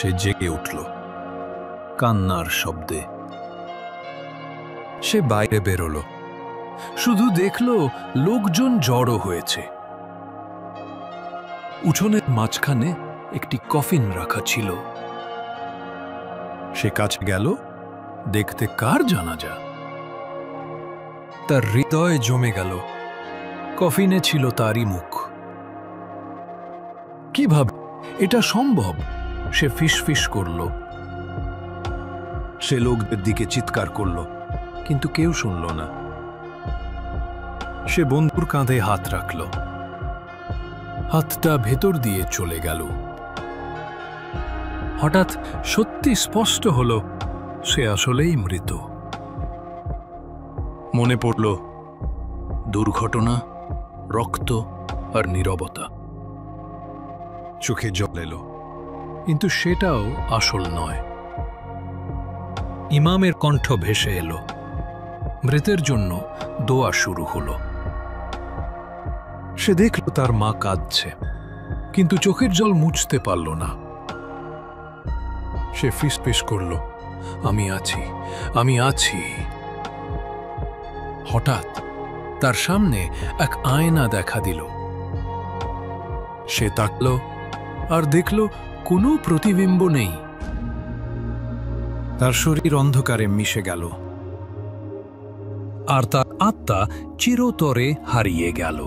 সে জেগে উঠল কান্নার শব্দে। সে বাইরে বেরোল, শুধু দেখল লোকজন জড়ো হয়েছে। উঠোনের মাঝখানে একটি কফিন রাখা ছিল। সে কাছে গেল দেখতে কার জানাজা। তার হৃদয় জমে গেল। কফিনে ছিল তারই মুখ। কিভাবে এটা সম্ভব? সে ফিসফিস করল। সে লোকদের দিকে চিৎকার করল, কিন্তু কেউ শুনল না। সে বন্ধুর কাঁধে হাত রাখল। হাতটা ভেতর দিয়ে চলে গেল। হঠাৎ সত্যি স্পষ্ট হল সে আসলেই মৃত। মনে পড়ল দুর্ঘটনা, রক্ত আর নীরবতা। চোখে জল এলো, কিন্তু সেটাও আসল নয়। ইমামের কণ্ঠ ভেসে এলো। মৃতের জন্য দোয়া শুরু হলো। সে দেখল তার মা কাঁদছে, কিন্তু চোখের জল মুছতে পারল না। সে ফিসফিস করল, আমি আছি, আমি আছি। হঠাৎ তার সামনে এক আয়না দেখা দিল। সে তাকল আর দেখল কোনো প্রতিবিম্ব নেই। তার শরীর অন্ধকারে মিশে গেল, আর তার আত্মা চিরতরে হারিয়ে গেল।